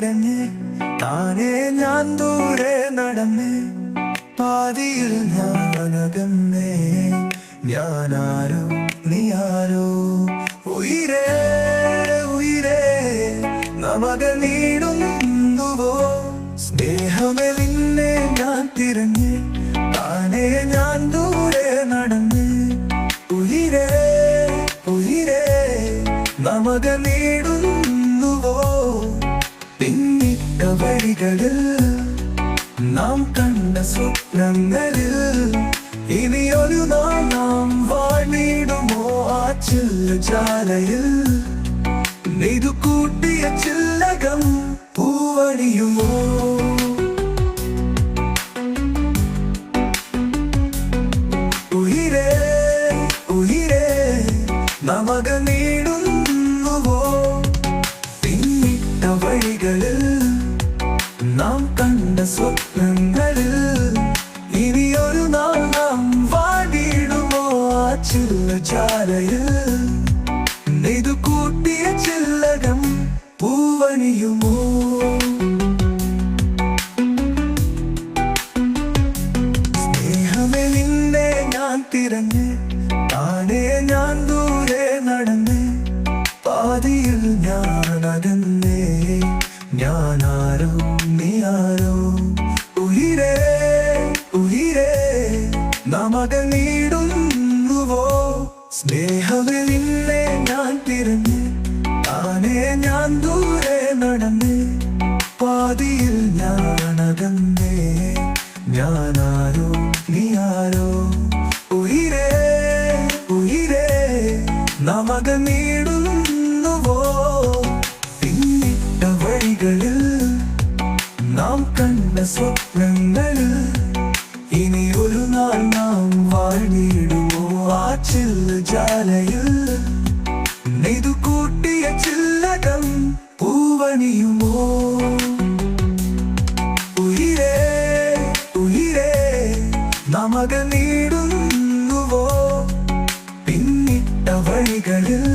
തിരഞ്ഞ് താനേ ഞാൻ ദൂരെ നടന്ന് പാതിയിൽ ഞാനകന്നേ ഞാനാരോ നീയാരോ ഉയിരേ ഉയിരേ നമകൾ നീടുന്നുവോ സ്നേഹമേ നിന്നെ ഞാൻ തിരഞ്ഞ് താനേ ഞാൻ ദൂരെ നടന്ന് ഉയിരേ ഉയിരേ നമകൾ നീടുന്നുവോ പിന്നിട്ട വഴികളിൽ നാം കണ്ട സ്വപ്നങ്ങളിൽ ഇനിയൊരു നാൾ നാം വാണിടുമോ ആ ചില്ലജാലയിൽ നെയ്തു കൂട്ടിയ ചില്ലകം പൂവണിയുമോ ഉയിരേ ഉയിരേ നമകൾ നീടുന്നുവോ പിന്നിട്ട വഴികളിൽ നാം കണ്ട സ്വപ്നങ്ങളിൽ ഇനിയൊരു നാൾ നാം വാടിയിടുമോ ആ ചില്ലജാലയിൽ നെയ്തു കൂട്ടിയ ചില്ലകം പൂവണിയുമോ സ്നേഹമേ നിന്നെ ഞാൻ തിരഞ്ഞ് താനേ ഞാൻ ദൂരെ നടന്ന് പാതിയിൽ ഞാനകന്നേ ഞാനാരോ നീയാരോ ഉയിരേ ഉയിരേ നമകൾ നീടുന്നുവോ സ്നേഹമേ നിന്നെ ഞാൻ തിരഞ്ഞ് താനേ ഞാൻ ദൂരെ നടന്ന് പാതിയിൽ ഞാനകന്നേ ഞാനാരോ നീയാരോ ഉയിരേ ഉയിരേ നമകൾ നീടുന്നുവോ പിന്നിട്ട വഴികളിൽ നാം കണ്ട സ്വപ്നങ്ങളിൽ ഇനി ഒരു നാൾ നാം വാഴ്ന്നിടുമോ ആ ചില്ലജാലയിൽ നെയ്തു കൂട്ടിയ ചില്ലകം പൂവണിയുമോ ഉയിരേ ഉയിരേ നമകൾ നീടുന്നുവോ പിന്നിട്ട വഴികളിൽ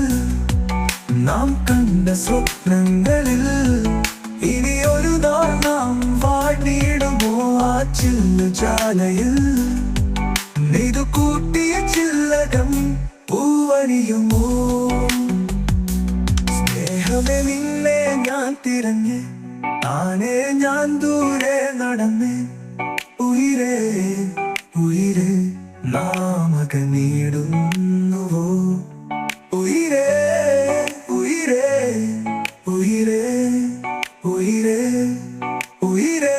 നാം കണ്ട സ്വപ്നങ്ങളിൽ ഇനിയൊരു നാൾ നാം വാഴ്ന്നിടുമോ ആ ചില്ലജാലയിൽ നെയ്തു കൂട്ടിയ ചില്ലകം പൂവണിയുമോ സ്നേഹമേ നിന്നെ ഞാൻ തിരഞ്ഞ് താനേ ഞാൻ ദൂരെ നടന്ന് ഉയിരേ ഉയിരേ നാമകൾ നീടുന്നുവോ ഉയിരേ ഉയിരേ ഉയിരേ ഉയിരേ ഉയിരേ